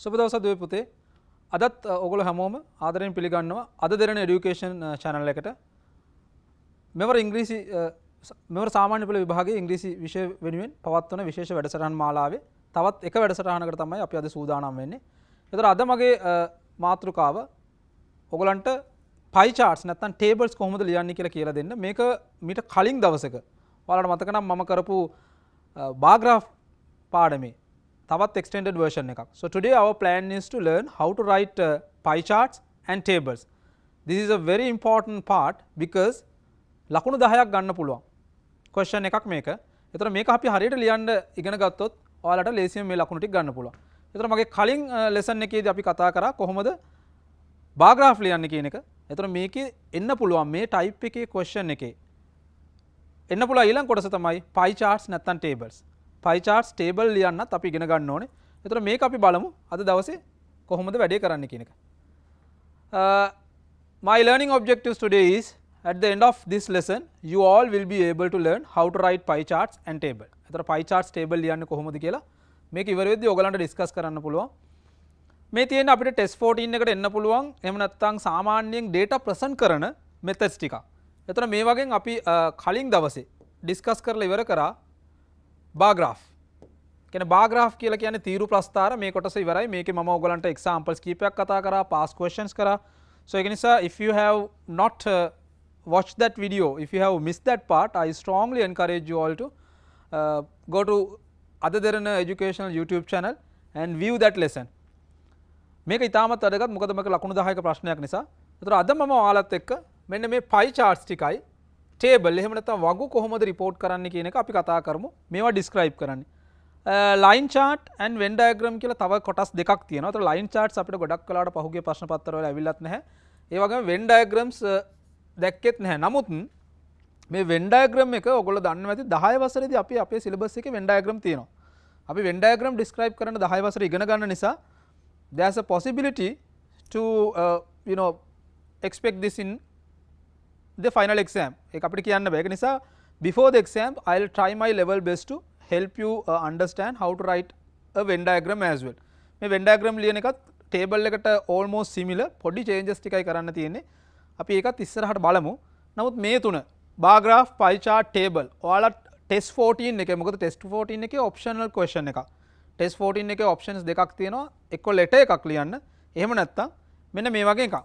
සුබ දවසක් දුවේ පුතේ. අදත් ඔයගොල්ලෝ හැමෝම ආදරයෙන් පිළිගන්නවා Ada Derana Education channel එකට. මෙවර සාමාන්‍ය පෙළ විභාගයේ ඉංග්‍රීසි විෂය වෙනුවෙන් පවත්වන විශේෂ වැඩසටහන් මාලාවේ තවත් එක වැඩසටහනකට තමයි අපි අද සූදානම් වෙන්නේ. ඒතර අද මගේ මාතෘකාව ඔයගලන්ට pie charts නැත්නම් tables කොහොමද ලියන්නේ කියලා දෙන්න. මේක මීට කලින් දවසක ඔයාලට මතක නම් මම කරපු bar graph පාඩමේ තවත් extended version එකක්. So today our plan is to learn how to write pie charts and tables. This is a very important part because ලකුණු 10ක් ගන්න පුළුවන්. question එකක් මේක. ඒතර මේක අපි හරියට ලියන්න ඉගෙන ගත්තොත් ඔයාලට ලේසියෙන් මේ ලකුණු ටික ගන්න පුළුවන්. ඒතර මගේ කලින් lesson එකේදී අපි කතා කරා කොහොමද bar graph ලියන්නේ කියන එක. ඒතර මේකේ එන්න පුළුවන් මේ type එකේ question එකේ එන්න පුළුවන් ඊළඟ කොටස තමයි pie charts නැත්නම් tables. pie charts table ලියන්නත් අපි ඉගෙන ගන්න ඕනේ. ඒතර මේක අපි බලමු අද දවසේ කොහොමද වැඩේ කරන්න කියන එක. My learning objectives today is at the end of this lesson you all will be able to learn how to write pie charts and table. ඒතර pie charts table ලියන්නේ කොහොමද කියලා මේක ඉවර වෙද්දී ඔයගලන්ට ඩිස්කස් කරන්න පුළුවන්. මේ තියෙන අපිට test 14 එකට එන්න පුළුවන්. එහෙම නැත්නම් සාමාන්‍යයෙන් data present කරන methods ටික. ඒතර මේ වගේ අපි කලින් දවසේ ඩිස්කස් කරලා ඉවර කරා bar graph. කියන්නේ bar graph කියලා කියන්නේ තීරු ප්‍රස්ථාර මේ කොටස ඉවරයි. මේකේ මම ඔයගලන්ට examples කීපයක් කතා කරා, past questions කරා. So ඒක නිසා if you have not watched that video, if you have missed that part, I strongly encourage you all to go to Ada Derana Educational YouTube channel and view that lesson. මේක ඉතාමත් වැදගත් මොකද මේක ලකුණු 10ක ප්‍රශ්නයක් නිසා. ඒතර අද මම ඔයාලත් එක්ක මෙන්න මේ pie charts ටිකයි table එහෙම නැත්නම් වගු කොහොමද report කරන්නේ කියන එක අපි කතා කරමු. මේවා describe කරන්නේ. line chart and Venn diagram කියලා තව කොටස් දෙකක් තියෙනවා. ඒතර line charts අපිට ගොඩක් වෙලාවට පහුගිය ප්‍රශ්න පත්‍ර වල ඇවිල්ලත් නැහැ. ඒ වගේම Venn diagrams දැක්කෙත් නැහැ. නමුත් මේ Venn diagram එක ඔයගොල්ලෝ දන්නවා ඇති 10 වසරේදී අපි අපේ syllabus එකේ Venn diagram තියෙනවා. අපි Venn diagram describe කරන්න 10 වසරේ ඉගෙන ගන්න නිසා there's a possibility to expect this in the final exam. ඒක අපිට කියන්න බෑ. ඒක නිසා before the exam I'll try my level best to help you understand how to write a Venn diagram as well. මේ Venn diagram ලියන එකත් table එකට almost similar පොඩි changes ටිකයි කරන්න තියෙන්නේ. අපි ඒකත් ඉස්සරහට බලමු. නමුත් මේ තුන bar graph, pie chart, table ඔයාලා test 14 එකේ මොකද test 14 එකේ optional question එකක්. test 14 එකේ options දෙකක් තියෙනවා. එක්ක letter එකක් ලියන්න. එහෙම නැත්නම් මෙන්න මේ වගේ එකක්.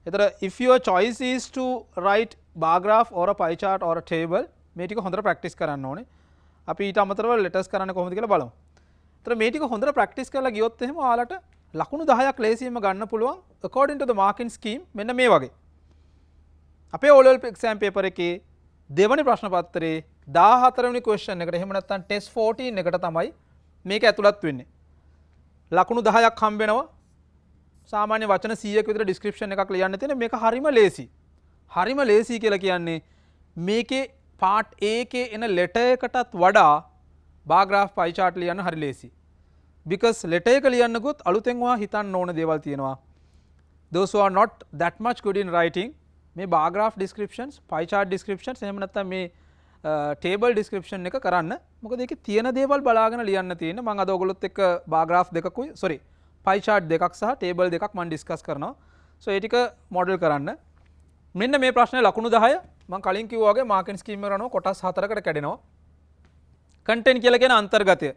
ඒතර if your choice is to write bar graph or a pie chart or a table මේ ටික හොඳට practice කරන්න ඕනේ. අපි ඊට අමතරව letters කරන්න කොහොමද කියලා බලමු. ඒතර මේ ටික හොඳට practice කරලා ගියොත් එහෙම ඔයාලට ලකුණු 10ක් ලේසියෙන්ම ගන්න පුළුවන් according to the marking scheme මෙන්න මේ වගේ. අපේ O level exam paper එකේ දෙවනි ප්‍රශ්න පත්‍රයේ 14 වෙනි question එකට එහෙම නැත්නම් test 14 එකට තමයි මේක ඇතුළත් වෙන්නේ. ලකුණු 10ක් හම්බ වෙනවා. සාමාන්‍ය වචන 100ක විතර description එකක් ලියන්න තියෙන මේක හරිම ලේසි. හරිම ලේසි කියලා කියන්නේ මේකේ part A එකේ එන letter එකටත් වඩා bar graph pie chart ලියන්න හරි ලේසි. because letter එක ලියන්නකොත් අලුතෙන් ඔයා හිතන්න ඕන දේවල් තියෙනවා. those who are not that much good in writing මේ bar graph descriptions, pie chart descriptions එහෙම නැත්නම් මේ table description එක කරන්න. මොකද ඒකේ තියෙන දේවල් බලාගෙන ලියන්න තියෙන්නේ. මම අද ඔයගොල්ලොත් එක්ක bar graph දෙකකුයි sorry pie chart දෙකක් සහ table දෙකක් මම discuss කරනවා. so ඒ ටික model කරන්න. මෙන්න මේ ප්‍රශ්නේ ලකුණු 10 මම කලින් කිව්වා වගේ marking scheme එක කරනවා කොටස් 4කට කැඩෙනවා. content කියලා කියන අන්තර්ගතය.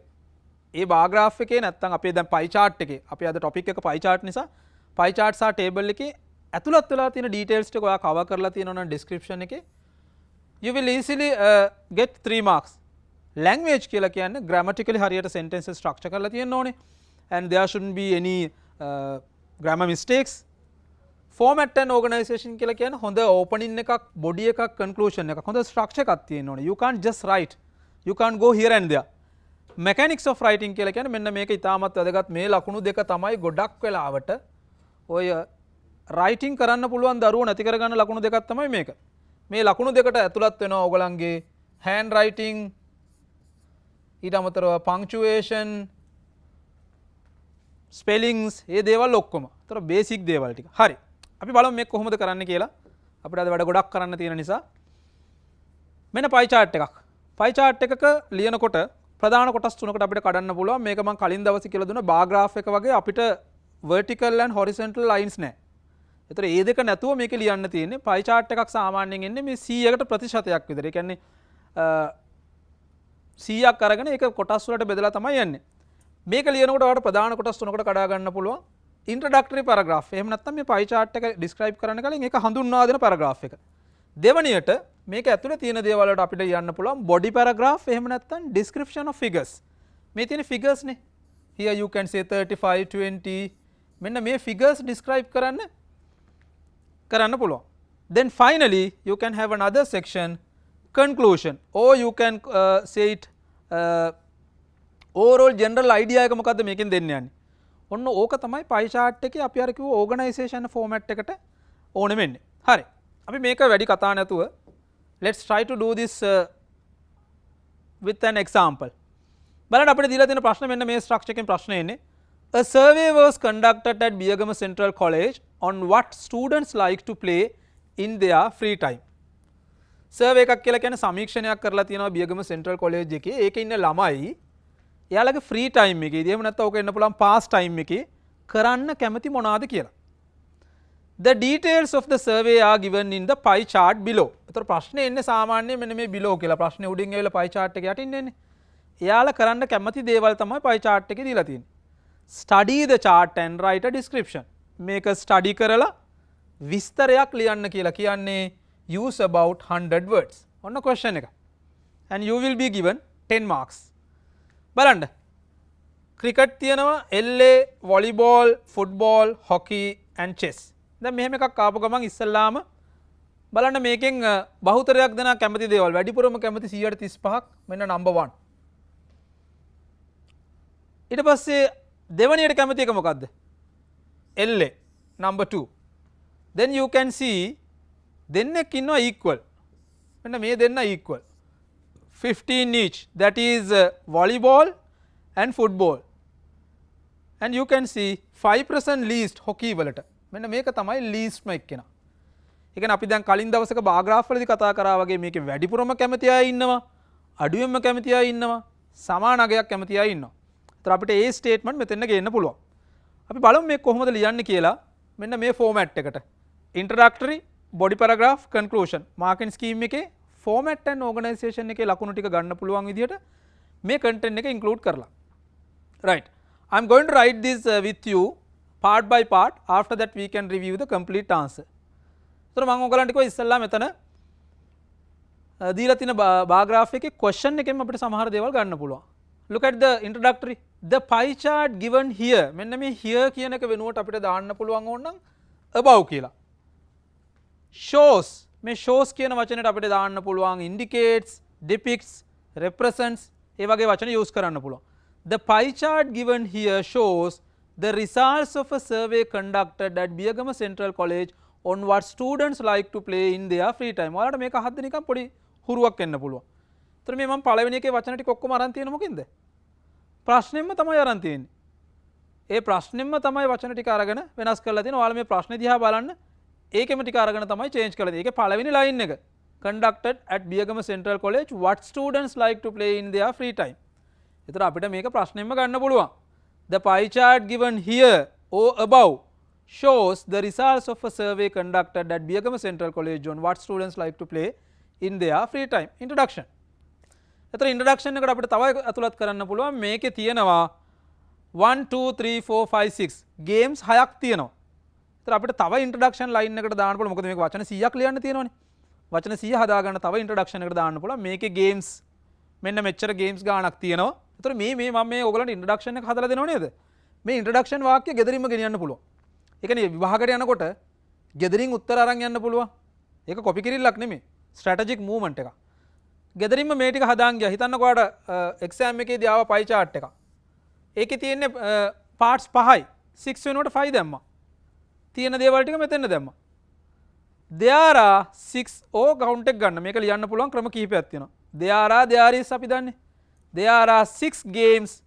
ඒ bar graph එකේ නැත්නම් අපේ දැන් pie chart එකේ අපි අද topic එක pie chart නිසා pie chart සහ table එකේ ඇතුළත් වෙලා තියෙන details ටික ඔයා cover කරලා තියෙනවා නම් description එකේ you will easily get 3 marks. language කියලා කියන්නේ grammatically හරියට sentences structure කරලා තියෙන්න ඕනේ and there shouldn't be any grammar mistakes. format and organization කියලා කියන්නේ හොඳ opening එකක්, body එකක්, conclusion එකක්, හොඳ structure එකක් තියෙන්න ඕනේ. you can't just write, you can't go here and there. mechanics of writing කියලා කියන්නේ මෙන්න මේක ඉතාමත් වැදගත්. මේ ලකුණු දෙක තමයි ගොඩක් වෙලාවට ඔය writing කරන්න පුළුවන් දරුවෝ නැති කරගන්න ලකුණු දෙකක් තමයි මේක. මේ ලකුණු දෙකට ඇතුළත් වෙනවා ඔයගලන්ගේ hand writing, ඊට අමතරව punctuation, spellings, මේ දේවල් ඔක්කොම. ඒතර basic දේවල් ටික. හරි. අපි බලමු මේක කොහොමද කරන්න කියලා. අපිට අද වැඩ ගොඩක් කරන්න තියෙන නිසා මෙන්න pie chart එකක්. pie chart එකක ලියනකොට ප්‍රධාන කොටස් තුනකට අපිට කඩන්න පුළුවන්. මේක මම කලින් දවසේ කියලා දුන්නා බාර් graph එක වගේ අපිට vertical and horizontal lines නැහැ. ඒතර ඒ දෙක නැතුව මේක ලියන්න තියෙන්නේ. pie chart එකක් සාමාන්‍යයෙන් එන්නේ මේ 100කට ප්‍රතිශතයක් විතර. ඒ කියන්නේ 100ක් අරගෙන ඒක කොටස් වලට බෙදලා තමයි යන්නේ. මේක ලියනකොට ඔයාලට ප්‍රධාන කොටස් තුනකට කඩා ගන්න පුළුවන්. introductory paragraph. එහෙම නැත්නම් මේ pie chart එක describe කරන්න කලින් ඒක හඳුන්වා දෙන paragraph එක. දෙවනියට මේක ඇතුලේ තියෙන දේවල් වලට අපිට යන්න පුළුවන් body paragraph එහෙම නැත්නම් description of figures. මේ තියෙන figures නේ. Here you can say 35 20 මෙන්න මේ figures describe කරන්න පුළුවන්. Then finally you can have another section conclusion or you can say it overall general idea එක මොකද්ද මේකෙන් දෙන්න යන්නේ. ඔන්න ඕක තමයි pie chart එකේ අපි අර කිව්ව organization format එකට ඕනේ වෙන්නේ. හරි. අපි මේක වැඩි කතා නැතුව let's try to do this with an example. බලන්න අපිට දීලා තියෙන ප්‍රශ්න මෙන්න මේ structure එකෙන් ප්‍රශ්නේ එන්නේ. A survey was conducted at Biyagama Central College on what students like to play in their free time. Survey එකක් කියලා කියන්නේ සමීක්ෂණයක් කරලා තියෙනවා Biyagama Central College එකේ. ඒකේ ඉන්න ළමයි එයාලගේ free time එකේදී එහෙම නැත්නම් ඕක එන්න පුළුවන් pass time එකේ කරන්න කැමති මොනවාද කියලා. The details of the survey are given in the pie chart below. ඒතර ප්‍රශ්නේ එන්නේ සාමාන්‍යයෙන් මෙන්න මේ below කියලා. ප්‍රශ්නේ උඩින් ඇවිල්ලා pie chart එක යටින් එන්නේ. එයාලා කරන්න කැමති දේවල් තමයි pie chart එකේ දීලා තියෙන්නේ. Study the chart and write a description. මේක study කරලා විස්තරයක් ලියන්න කියලා කියන්නේ use about 100 words. ඔන්න question එක. And you will be given 10 marks. බලන්න. cricket තියෙනවා, LA, volleyball, football, hockey and chess. දැන් මෙහෙම එකක් ආපු ගමන් ඉස්සල්ලාම බලන්න මේකෙන් බහුතරයක් දෙනා කැමති දේවල් වැඩිපුරම කැමති 135ක් මෙන්න number 1. ඊට පස්සේ දෙවනියට කැමති එක මොකද්ද? LA number 2. Then you can see දෙන්නෙක් ඉන්නවා equal. මෙන්න මේ දෙන්න equal. 15 each. That is volleyball and football. And you can see 5% least hockey වලට. මෙන්න මේක තමයි leastම එක්කෙනා. ඒ කියන්නේ අපි දැන් කලින් දවසක බාර් graph වලදී කතා කරා වගේ මේකේ වැඩිපුරම කැමති අය ඉන්නවා, අඩුවෙන්ම කැමති අය ඉන්නවා, සමාන අගයක් කැමති අය ඉන්නවා. ඒතර අපිට ඒ ස්ටේට්මන්ට් මෙතන ගේන්න පුළුවන්. අපි බලමු මේක කොහොමද ලියන්නේ කියලා. මෙන්න මේ format එකට. Introductory, body paragraph, conclusion. Marking scheme එකේ format and organization එකේ ලකුණු ටික ගන්න පුළුවන් විදිහට මේ content එක include කරලා. Right. I am going to write this with you part by part. After that we can review the complete answer. So මම ඔයගලන්ට කිව්වා ඉස්සෙල්ලා මෙතන දීලා තියෙන bar graph එකේ question එකෙන් අපිට සමහර දේවල් ගන්න පුළුවන්. Look at the introductory. The pie chart given here. මෙන්න මේ here කියන එක වෙනුවට අපිට දාන්න පුළුවන් ඕනනම් above කියලා. Shows. මේ shows කියන වචනයට අපිට දාන්න පුළුවන් indicates, depicts, represents ඒ වගේ වචන use කරන්න පුළුවන්. The pie chart given here shows the results of a survey conducted at Biyagama Central College on what students like to play in their free time. ඔයාලට මේක අහද්දි නිකන් පොඩි හුරුවක් එන්න පුළුවන්. ඒතර මේ මම පළවෙනි එකේ වචන ටික ඔක්කොම අරන් තියෙන මොකෙන්ද? ප්‍රශ්නෙම්ම තමයි අරන් තියෙන්නේ. ඒ ප්‍රශ්නෙම්ම තමයි වචන ටික අරගෙන වෙනස් කරලා තියෙන්නේ. ඔයාලා මේ ප්‍රශ්නේ දිහා බලන්න. ඒකෙම ටික අරගෙන තමයි change කරලා තියෙන්නේ. ඒකේ පළවෙනි line එක conducted at Biyagama Central College what students like to play in their free time. ඒතර අපිට මේක ප්‍රශ්නෙම්ම ගන්න පුළුවන්. The pie chart given here or above shows the results of a survey conducted at Biyagama Central College on what students like to play in their free time. Introduction. ඒතර introduction එකට අපිට තව අතුලත් කරන්න පුළුවන්. මේකේ තියෙනවා 1 2 3 4 5 6 games 6ක් තියෙනවා. ඒතර අපිට තව introduction line එකකට දාන්න පුළුවන්. මොකද මේක වචන 100ක් ලියන්න තියෙනවනේ. වචන 100 හදාගන්න තව introduction එකට දාන්න පුළුවන්. මේකේ games මෙන්න මෙච්චර games ගාණක් තියෙනවා. ඒතර මේ මම මේ ඔයගලන්ට introduction එක හදලා දෙනව නේද? මේ introduction වාක්‍ය ගෙදරින්ම ගෙනියන්න පුළුවන්. ඒ කියන්නේ විභාගයට යනකොට ගෙදරින් උත්තර අරන් යන්න පුළුවන්. ඒක කොපි කිරිල්ලක් නෙමෙයි. strategic movement එකක්. ගෙදරින්ම මේ ටික හදාන් ගියා. හිතන්නකෝ ඔයාලට exam එකේදී ආව pie chart එකක්. ඒකේ තියෙන්නේ parts 5යි. 6 වෙනකොට 5 දැම්මා. තියෙන දේවල් ටික මෙතෙන්න දැම්මා. there are 6 ඕ count එක ගන්න. මේක ලියන්න පුළුවන් ක්‍රම කිහිපයක් තියෙනවා. there is අපි දන්නේ. There are 6 games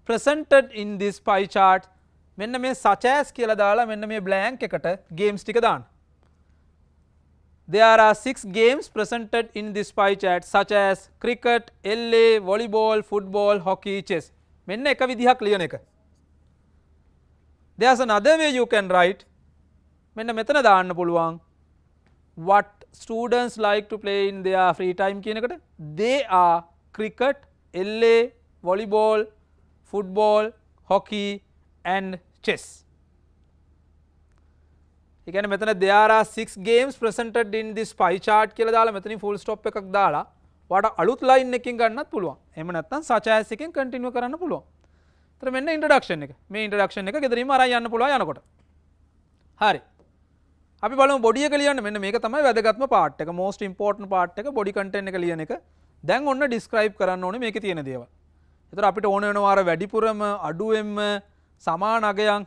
presented in this pie chart. මෙන්න මේ such as කියලා දාලා මෙන්න මේ blank එකට games ටික දාන්න. there are 6 games presented in this pie chart such as cricket, LA, volleyball, football, hockey, chess. මෙන්න එක විදිහක් ලියන එක. There's another way you can write. මෙන්න මෙතන දාන්න පුළුවන් what students like to play in their free time කියන එකට. They are cricket, LA, volleyball, football, hockey and chess. ඒ කියන්නේ මෙතන there are 6 games presented in this pie chart කියලා දාලා මෙතනින් full stop එකක් දාලා ඔයාට අලුත් line එකකින් ගන්නත් පුළුවන්. එහෙම නැත්නම් such as එකෙන් continue කරන්න පුළුවන්. ඒතර මෙන්න introduction එක. මේ introduction එක ගෙදරින්ම අරන් යන්න පුළුවන් යනකොට. හරි. අපි බලමු body එක ලියන්න. මෙන්න මේක තමයි වැදගත්ම part එක. most important part එක body content එක ලියන එක. දැන් ඔන්න describe කරන්න ඕනේ මේකේ තියෙන දේවල්. ඒතර අපිට ඕන වෙනවා අර වැඩිපුරම අඩුවෙන්ම සමාන අගයන්.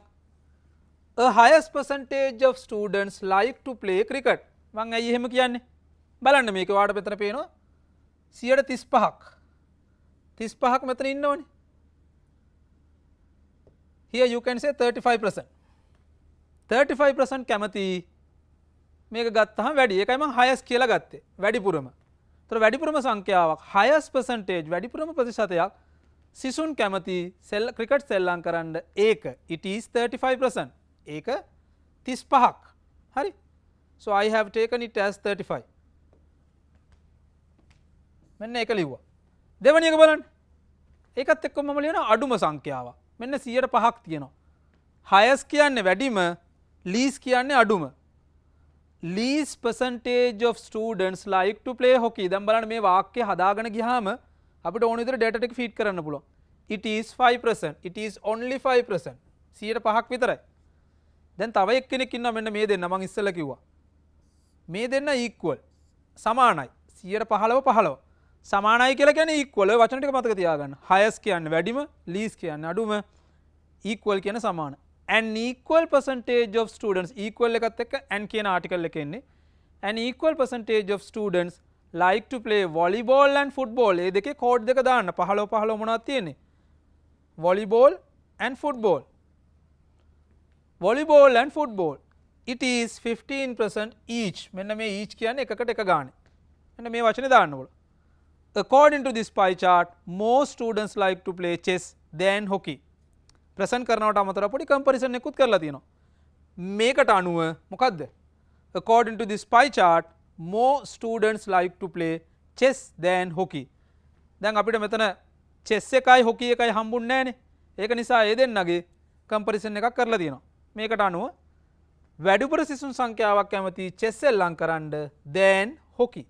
A highest percentage of students like to play cricket. මම ඇයි එහෙම කියන්නේ? බලන්න මේක ඔයාලට මෙතන පේනවා 35ක්. 35ක් මෙතන ඉන්නවනේ. Here you can say 35%. 35% කැමති මේක ගත්තාම වැඩි. ඒකයි මම highest කියලා ගත්තේ. වැඩිපුරම. ඒතර වැඩිපුරම සංඛ්‍යාවක් highest percentage වැඩිපුරම ප්‍රතිශතයක් සිසුන් කැමති ක්‍රිකට් සෙල්ලම් කරන්න ඒක it is 35%. ඒක 35ක්. හරි. So I have taken it as 35. මෙන්න ඒක ලිව්වා. දෙවෙනි එක බලන්න. ඒකත් එක්කම මම ලියනවා අඩුම සංඛ්‍යාවක්. මෙන්න 105ක් තියෙනවා. highest කියන්නේ වැඩිම, least කියන්නේ අඩුම. least percentage of students like to play hockey. දැන් බලන්න මේ වාක්‍යය හදාගෙන ගියාම අපිට ඕන විදිහට data ටික feed කරන්න පුළුවන්. It is 5%. It is only 5%. 105ක් විතරයි. දැන් තව එක්කෙනෙක් ඉන්නවා මෙන්න මේ දෙන්න මම ඉස්සෙල්ලා කිව්වා. මේ දෙන්න equal සමානයි. 115 සමානයි කියලා කියන්නේ equal. ඔය වචන ටික මතක තියාගන්න. highest කියන්නේ වැඩිම, least කියන්නේ අඩුම, equal කියන්නේ සමාන. An equal percentage of students equal එකත් එක්ක and කියන article එක එන්නේ. An equal percentage of students like to play volleyball and football. මේ දෙකේ code දෙක දාන්න. 15 මොනවද තියෙන්නේ? volleyball and football. volleyball and football. It is 15% each. මෙන්න මේ each කියන්නේ එකකට එක ගානේ. මෙන්න මේ වචනේ දාන්න ඕන. According to this pie chart, more students like to play chess than hockey. Present කරනවට අමතරව පොඩි කම්පැරිසන් එකකුත් කරලා තියෙනවා. මේකට අනුව මොකද්ද? According to this pie chart, more students like to play chess than hockey. දැන් අපිට මෙතන chess එකයි hockey එකයි හම්බුන්නේ නැහනේ. ඒක නිසා ඒ දෙන්නගේ කම්පැරිසන් එකක් කරලා තියෙනවා. මේකට අනුව වැඩිපුර සිසුන් සංඛ්‍යාවක් කැමති chess සෙල්ලම් කරන්න than hockey.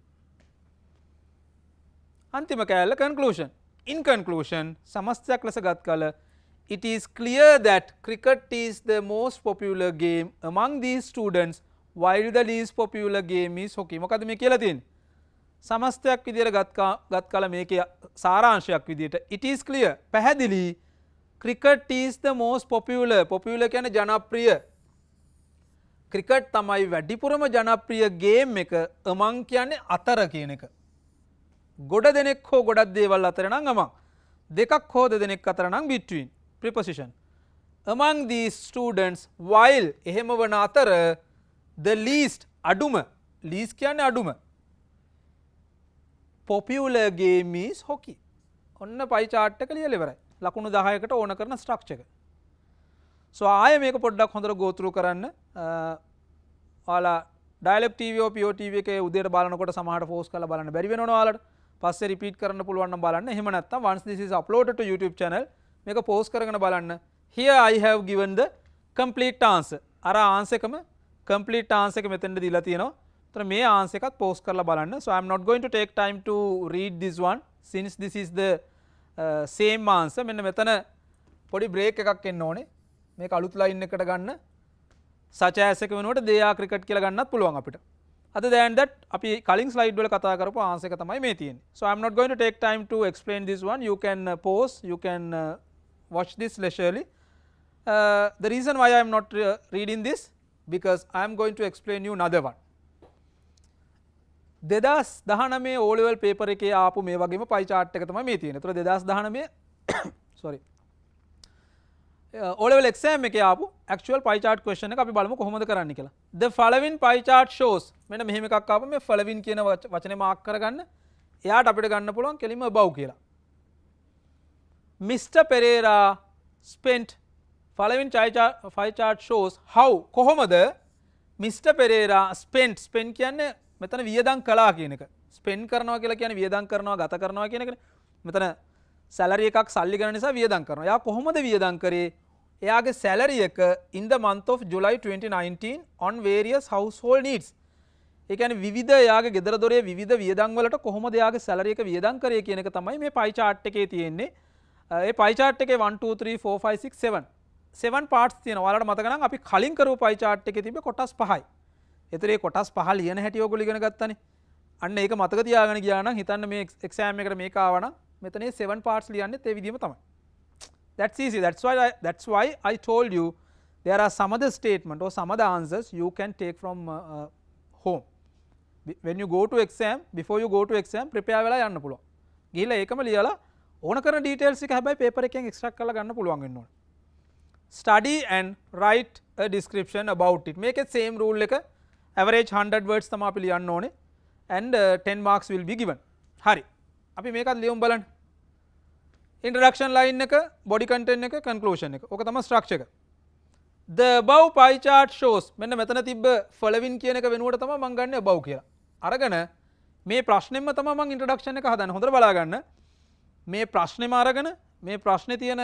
අන්තිම කෑල්ල conclusion. In conclusion, සමස්තයක් ලෙස ගත් කල it is clear that cricket is the most popular game among these students while the least popular game is hockey. මොකද මේ කියලා තියෙන්නේ? සමස්තයක් විදියට ගත් කල මේකේ සාරාංශයක් විදියට it is clear පැහැදිලි cricket is the most popular. popular කියන්නේ ජනප්‍රිය. cricket තමයි වැඩිපුරම ජනප්‍රිය game එක among කියන්නේ අතර කියන එක. ගොඩ දෙනෙක් හෝ ගොඩක් දේවල් අතර නම් among. දෙකක් හෝ දෙදෙනෙක් අතර නම් between. preposition. among these students while එහෙම වන අතර the least අඩුම least කියන්නේ අඩුම popular game is hockey. ඔන්න pie chart එක ලියලා ඉවරයි. ලකුණු 10කට ඕන කරන structure එක. so ආයෙ මේක පොඩ්ඩක් හොඳට go through කරන්න. ඔයාලා dialog TV or PO TV එකේ උදේට බලනකොට සමහරට post කරලා බලන්න බැරි වෙනවනේ ඔයාලට. පස්සේ repeat කරන්න පුළුවන් නම් බලන්න. එහෙම නැත්නම් once this is uploaded to YouTube channel මේක post කරගෙන බලන්න. here I have given the complete answer. අර answer එකම complete answer එක මෙතෙන්ද දීලා තියෙනවා. ඒතර මේ answer එකත් post කරලා බලන්න. so I am not going to take time to read this one since this is the same answer. මෙන්න මෙතන පොඩි break එකක් එන්න ඕනේ. මේක අලුත් line එකකට ගන්න. such as එක වෙනකොට they are cricket කියලා ගන්නත් පුළුවන් අපිට. other than that අපි කලින් slide වල කතා කරපු answer එක තමයි මේ තියෙන්නේ. so I am not going to take time to explain this one. you can pause, you can watch this leisurely. The reason why I am not reading this because I am going to explain you another one. 2019 O level paper එකේ ආපු මේ වගේම pie chart එක තමයි මේ තියෙන්නේ. ඒතර 2019 sorry O level exam එකේ ආපු actual pie chart question එක අපි බලමු කොහොමද කරන්න කියලා. The following pie chart shows මෙන්න මෙහෙම එකක් ආපම මේ following කියන වචනේ මාක් කරගන්න. එයාට අපිට ගන්න පුළුවන් කෙලින්ම above කියලා. Mr. Pereira spent following pie chart shows how කොහොමද Mr. Pereira spent කියන්නේ මෙතන වියදම් කළා කියන එක. spend කරනවා කියලා කියන්නේ වියදම් කරනවා ගත කරනවා කියන එකනේ. මෙතන salary එකක් සල්ලි ගන්න නිසා වියදම් කරනවා. එයා කොහොමද වියදම් කරේ? එයාගේ salary එක in the month of July 2019 on various household needs. ඒ කියන්නේ විවිධ එයාගේ ගෙදර දොරේ විවිධ වියදම් වලට කොහොමද එයාගේ salary එක වියදම් කරේ කියන එක තමයි මේ pie chart එකේ තියෙන්නේ. ඒ pie chart එකේ 1 2 3 4 5 6 7 7 parts තියෙනවා. ඔයාලට මතක නම් අපි කලින් කරපු pie chart එකේ තිබ්බේ කොටස් 5යි. ඒතර ඒ කොටස් 5 ලියන හැටි ඔයගොල්ලෝ ඉගෙන ගත්තානේ. අන්න ඒක මතක තියාගෙන ගියා නම් හිතන්න මේ exam එකට මේක ආවා නම් මෙතන 7 parts ලියන්නෙත් ඒ විදිහම තමයි. That's easy. That's why I told you there are some other statement or some other answers you can take from home. When you go to exam, before you go to exam, prepare වෙලා යන්න පුළුවන්. ගිහිල්ලා ඒකම ලියලා ඕන කරන details එක හැබැයි paper එකෙන් extract කරලා ගන්න පුළුවන් වෙන්න ඕනේ. Study and write a description about it. මේකේ same rule එක average 100 words තමයි අපි ලියන්න ඕනේ and 10 marks will be given. හරි. අපි මේකත් ලියමු බලන්න. Introduction line එක, body content එක, conclusion එක. ඕක තමයි structure එක. The above pie chart shows මෙන්න මෙතන තිබ්බ following කියන එක වෙනුවට තමයි මම ගන්නේ above කියලා. අරගෙන මේ ප්‍රශ්නෙම තමයි මම introduction එක හදන්නේ. හොඳට බලා ගන්න. මේ ප්‍රශ්නෙම අරගෙන මේ ප්‍රශ්නේ තියෙන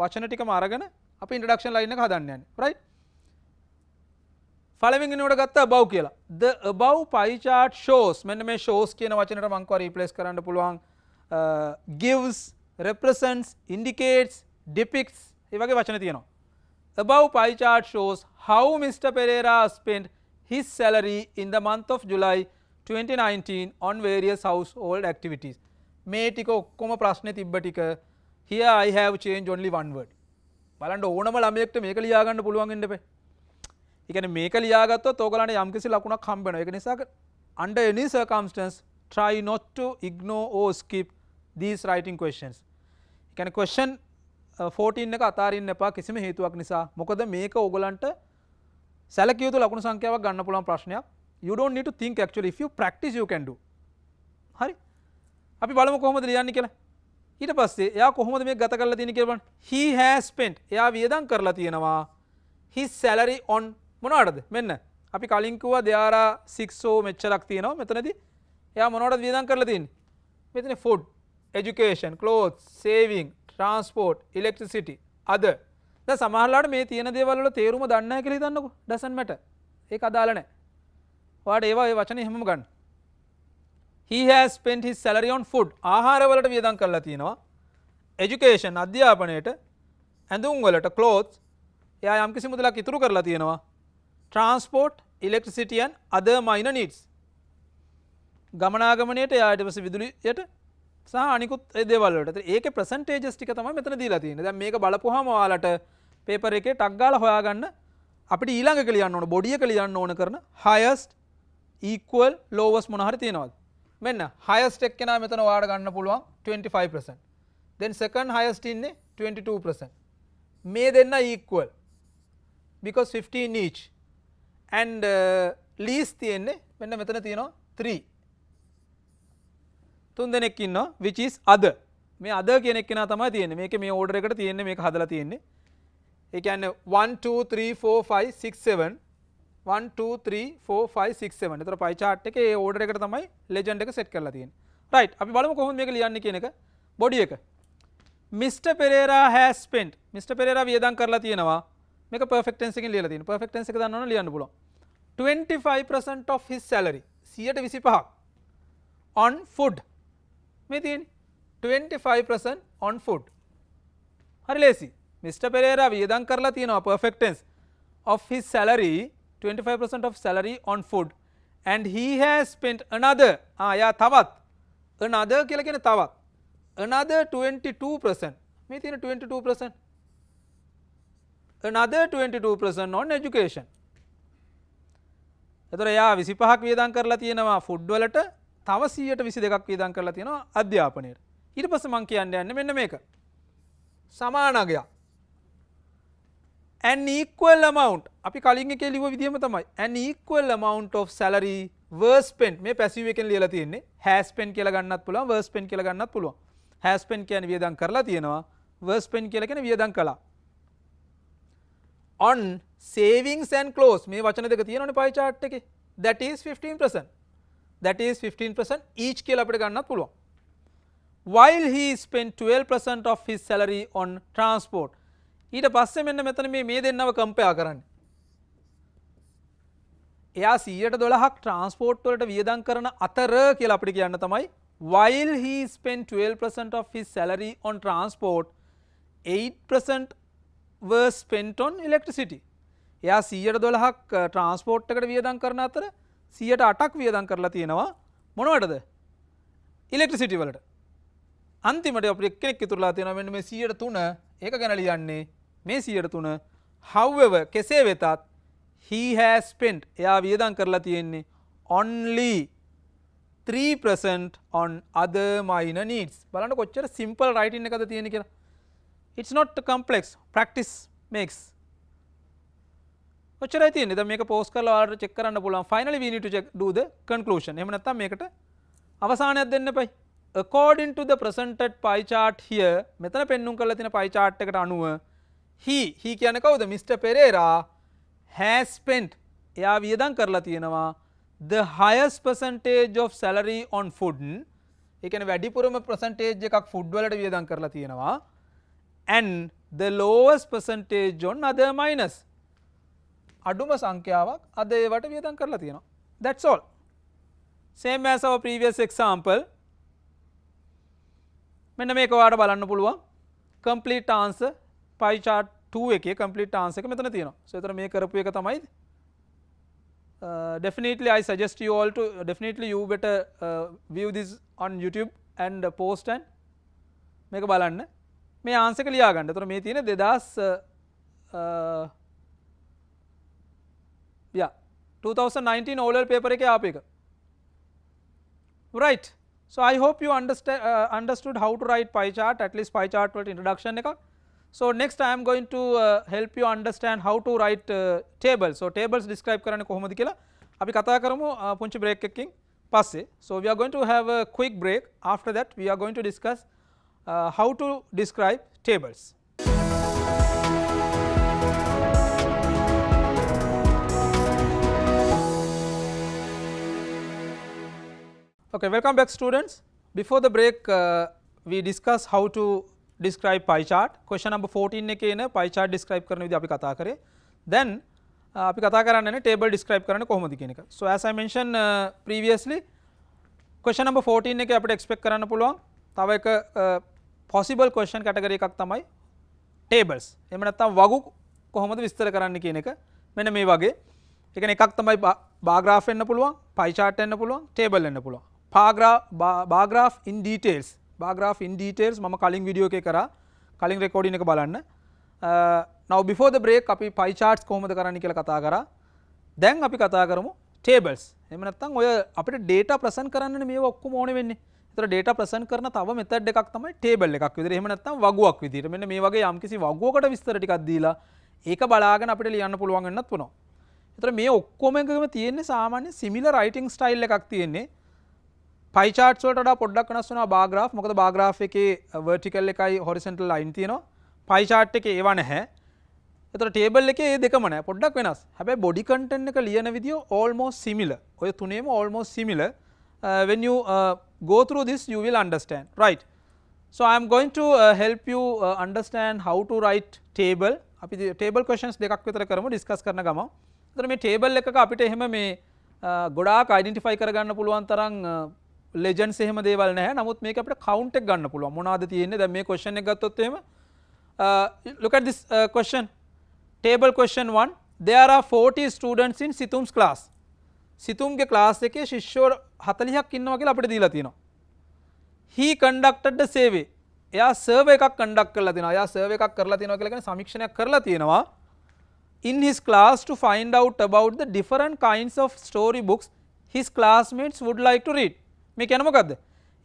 වචන ටිකම අරගෙන අපි introduction line එක හදන්න යන්නේ. right? following වෙනුවට ගත්ත above කියලා. The above pie chart shows මෙන්න මේ shows කියන වචනයට මම කව replace කරන්න පුළුවන් gives, represents, indicates, depicts ඒ වගේ වචන තියෙනවා. Above pie chart shows how Mr. Pereira spent his salary in the month of July 2019 on various household activities. මේ ටික ඔක්කොම ප්‍රශ්නේ තිබ්බ ටික here I have changed only one word. බලන්න ඕනම ළමයෙක්ට මේක ලියා ගන්න පුළුවන් වෙන්න එපේ. ඒ කියන්නේ මේක ලියාගත්තොත් ඕගලන්ට යම්කිසි ලකුණක් හම්බ වෙනවා. ඒක නිසා under any circumstance try not to ignore or skip these writing questions. ඒ කියන්නේ question 14 එක අතාරින්න එපා කිසිම හේතුවක් නිසා. මොකද මේක ඕගලන්ට සැලකිය යුතු ලකුණු සංඛ්‍යාවක් ගන්න පුළුවන් ප්‍රශ්නයක්. You don't need to think actually. If you practice you can do. හරි. අපි බලමු කොහොමද ලියන්නේ කියලා. ඊට පස්සේ එයා කොහොමද මේක ගත කරලා තියෙන්නේ කියලා බලන්න. He has spent එයා වියදම් කරලා තියෙනවා his salary on මොනවටද? මෙන්න අපි කලින් කිව්වා there are 6 ඕ මෙච්චරක් තියෙනවා. මෙතනදී එයා මොනවටද වියදම් කරලා තියෙන්නේ? මෙතන food, education, clothes, saving, transport, electricity, other. දැන් සමහරවිට මේ තියෙන දේවල් වල තේරුම දන්නේ නැහැ කියලා හිතන්නකෝ. doesn't matter. ඒක අදාළ නැහැ. ඔයාලට ඒවා ඒ වචනේ හැමම ගන්න. He has spent his salary on food. ආහාර වලට වියදම් කරලා තියෙනවා. education අධ්‍යාපනයට, ඇඳුම් වලට clothes එයා යම්කිසි මුදලක් ඉතුරු කරලා තියෙනවා. transport, electricity and other minor needs. ගමනාගමනයට එයා ඊට පස්සේ විදුලියට සහ අනිකුත් ඒ දේවල් වලට. ඒකේ percentages ටික තමයි මෙතන දීලා තියෙන්නේ. දැන් මේක බලපුවාම ඔයාලට paper එකේ ටක් ගාලා හොයාගන්න අපිට ඊළඟ එක ලියන්න ඕන body එක ලියන්න ඕන කරන highest, equal, lowest මොන හරි තියෙනවද? මෙන්න highest එක කෙනා මෙතන ඔයාලට ගන්න පුළුවන් 25%. then second highest ඉන්නේ 22%. මේ දෙන්න equal because 15 each and least තියෙන්නේ මෙන්න මෙතන තියෙනවා 3. තුන් දෙනෙක් ඉන්නවා which is other. මේ other කියන එක කෙනා තමයි තියෙන්නේ. මේකේ මේ order එකට තියෙන්නේ මේක හදලා තියෙන්නේ. ඒ කියන්නේ 1 2 3 4 5 6 7 1 2 3 4 5 6 7. ඒතර pie chart එකේ ඒ order එකට තමයි legend එක set කරලා තියෙන්නේ. right. අපි බලමු කොහොමද මේක ලියන්නේ කියන එක. body එක. Mr. Pereira has spent. Mr. Pereira වියදම් කරලා තියෙනවා. මේක perfect tense එකෙන් ලියලා තියෙනවා. perfect tense එක දන්නවනම් ලියන්න පුළුවන්. 25% of his salary 125ක් on food. මේ තියෙන්නේ 25% on food. හරි ලේසි. Mr. Pereira වියදම් කරලා තියෙනවා perfect tense of his salary 25% of salary on food and he has spent another යා තවත් another කියලා කියන්නේ තවත් another 22%. මේ තියෙන 22%. another 22% on education. එතකොට එයා 25ක් වියදම් කරලා තියෙනවා food වලට තව 122ක් වියදම් කරලා තියෙනවා අධ්‍යාපනයට. ඊට පස්සේ මම කියන්නේ මෙන්න මේක. සමානගයක්. an equal amount අපි කලින් එකේ ලිව්ව විදිහම තමයි an equal amount of salary were spent මේ passive එකෙන් ලියලා තියෙන්නේ has spent කියලා ගන්නත් පුළුවන් were spent කියලා ගන්නත් පුළුවන්. has spent කියන්නේ වියදම් කරලා තියෙනවා. were spent කියලා කියන්නේ වියදම් කළා. on savings and clothes මේ වචන දෙක තියෙනවනේ pie chart එකේ. that is 15%. that is 15% each කියලා අපිට ගන්නත් පුළුවන්. while he spent 12% of his salary on transport. ඊට පස්සේ මෙන්න මෙතන මේ දෙන්නව කම්පෙයාර් කරන්න. එයා 112ක් ට්‍රාන්ස්පෝර්ට් වලට වියදම් කරන අතර කියලා අපිට කියන්න තමයි while he spent 12% of his salary on transport 8% were spent on electricity. එයා 112ක් ට්‍රාන්ස්පෝර්ට් එකට වියදම් කරන අතර 108ක් වියදම් කරලා තියෙනවා මොනවටද? ඉලෙක්ට්‍රිසිටි වලට. අන්තිමට අපිට එක්කෙනෙක් ඉතුරුලා තියෙනවා මෙන්න මේ 103 ඒක ගැන ලියන්නේ මේ 103 however කෙසේ වෙතත් he has spent එයා වියදම් කරලා තියෙන්නේ only 3% on other minor needs. බලන්න කොච්චර simple writing එකද තියෙන්නේ කියලා. it's not complex, practice makes. ඔච්චරයි තියෙන්නේ. දැන් මේක post කරලා ඔයාලට check කරන්න පුළුවන්. finally we need to do the conclusion. එහෙම නැත්නම් මේකට අවසානයක් දෙන්න එපයි. according to the presented pie chart here මෙතන පෙන්눔 කරලා තියෙන pie chart එකට අනුව he කියන්නේ කවුද? Mr. Pereira has spent එයා වියදම් කරලා තියෙනවා the highest percentage of salary on food. ඒ කියන්නේ වැඩිපුරම percentage එකක් food වලට වියදම් කරලා තියෙනවා and the lowest percentage on other minors. අඩුම සංඛ්‍යාවක් අද ඒවට වියදම් කරලා තියෙනවා. that's all. same as our previous example. මෙන්න මේක ඔයාලට බලන්න පුළුවන් complete answer pie chart 2 එකේ complete answer එක මෙතන තියෙනවා. so එතන මේ කරපු එක තමයි definitely I suggest you all to definitely you better view this on YouTube and post and මේක බලන්න. මේ answer එක ලියා ගන්න. එතන මේ තියෙන 2019 O level paper එකේ ආපු එක. right. so I hope you understood how to write pie chart, at least pie chart වලට introduction එකක්. so next I am going to help you understand how to write tables. so tables describe කරන්නේ කොහොමද කියලා අපි කතා කරමු පුංචි break එකකින් පස්සේ. so we are going to have a quick break. after that we are going to discuss how to describe tables. okay, welcome back students. before the break we discussed how to describe pie chart. question number 14 එකේ එන pie chart describe කරන විදිහ අපි කතා කරේ. then අපි කතා කරන්නේ table describe කරන්නේ කොහොමද කියන එක. so as I mentioned previously question number 14 එකේ අපිට expect කරන්න පුළුවන් තව එක possible question category එකක් තමයි tables. එහෙම නැත්නම් වගු කොහොමද විස්තර කරන්න කියන එක. මෙන්න මේ වගේ. ඒ කියන්නේ එකක් තමයි bar graph වෙන්න පුළුවන්, pie chart වෙන්න පුළුවන්, table වෙන්න පුළුවන්. bar graph in details. bar graph in details මම කලින් වීඩියෝ එකේ කරා. කලින් recording එක බලන්න. now before the break අපි pie charts කොහොමද කරන්න කියලා කතා කරා. දැන් අපි කතා කරමු tables. එහෙම නැත්නම් ඔය අපිට data present කරන්නනේ මේව ඔක්කොම ඕනේ වෙන්නේ. ඒතර data present කරන තව method එකක් තමයි table එකක් විදිහට. එහෙම නැත්නම් වගුවක් විදිහට. මෙන්න මේ වගේ යම්කිසි වගුවකට විස්තර ටිකක් දීලා ඒක බලාගෙන අපිට ලියන්න පුළුවන් වෙන්නත් වෙනවා. ඒතර මේ ඔක්කොම එකම තියෙන්නේ සාමාන්‍ය similar writing style එකක් තියෙන්නේ. pie charts වලට වඩා පොඩ්ඩක් වෙනස් වෙනවා bar graph. මොකද bar graph එකේ vertical එකයි horizontal line තියෙනවා. pie chart එකේ ඒව නැහැ. ඒතර table එකේ ඒ දෙකම නැහැ. පොඩ්ඩක් වෙනස්. හැබැයි body content එක ලියන විදිය almost similar. ඔය තුනේම almost similar. when you go through this you will understand. right. so I am going to help you understand how to write table. අපි table questions දෙකක් විතර කරමු discuss කරන ගමන්. ඒතර මේ table එකක අපිට එහෙම මේ ගොඩාක් identify කරගන්න පුළුවන් තරම් legends එහෙම දේවල් නැහැ. නමුත් මේක අපිට count එක ගන්න පුළුවන්. මොනවද තියෙන්නේ? දැන් මේ question එක ගත්තොත් එහෙම look at this question. table question 1. there are 40 students in Situm's class. සිතුම්ගේ class එකේ ශිෂ්‍යයෝ 40ක් ඉන්නවා කියලා අපිට දීලා තියෙනවා. he conducted the survey. එයා survey එකක් conduct කරලා තියෙනවා. එයා survey එකක් කරලා තියෙනවා කියලා කියන්නේ සමීක්ෂණයක් කරලා තියෙනවා. in his class to find out about the different kinds of story books his classmates would like to read. මේ කියන්නේ මොකද්ද?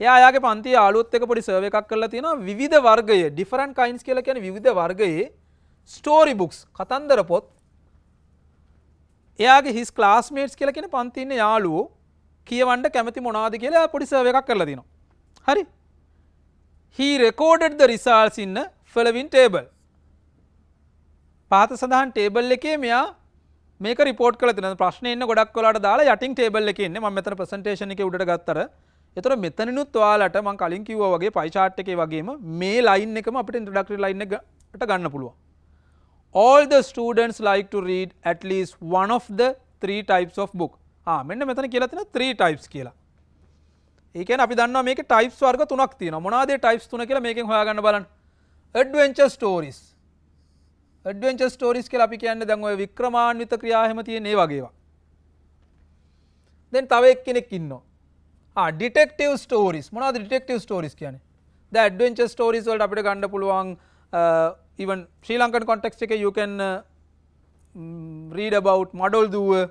එයා එයාගේ පන්තියේ යාළුවොත් එක්ක පොඩි survey එකක් කරලා තියෙනවා විවිධ වර්ගයේ different kinds කියලා කියන්නේ විවිධ වර්ගයේ story books කතන්දර පොත් එයාගේ his classmates කියලා කියන පන්තියේ ඉන්න යාළුවෝ කියවන්න කැමති මොනවද කියලා පොඩි සර්වර් එකක් කරලා දිනවා. හරි. He recorded the results in a following table. පහත සඳහන් ටේබල් එකේ මෙයා මේක report කරලා තියෙනවා. ප්‍රශ්නේ ඉන්න ගොඩක් ඔයාලට දාලා යටින් ටේබල් එකේ ඉන්නේ. මම මෙතන presentation එකේ උඩට ගත්තර. ඒතර මෙතනිනුත් ඔයාලට මම කලින් කිව්වා වගේ pie chart එකේ වගේම මේ line එකම අපිට introductory line එකට ගන්න පුළුවන්. All the students like to read at least one of the three types of book. මෙන්න මෙතන කියලා තියෙනවා three types කියලා. ඒ කියන්නේ අපි දන්නවා මේකේ types වර්ග තුනක් තියෙනවා. මොනවාද ඒ types තුන කියලා මේකෙන් හොයාගන්න බලන්න. Adventure stories. Adventure stories කියලා අපි කියන්නේ දැන් ඔය වික්‍රමාන්විත ක්‍රියා හැම තියෙන ඒ වගේ ඒවා. දැන් තව එක්කෙනෙක් ඉන්නවා. Detective stories. මොනවාද detective stories කියන්නේ? The adventure stories වලට අපිට ගන්න පුළුවන් even Sri Lankan context එකේ you can read about Madol Duwa.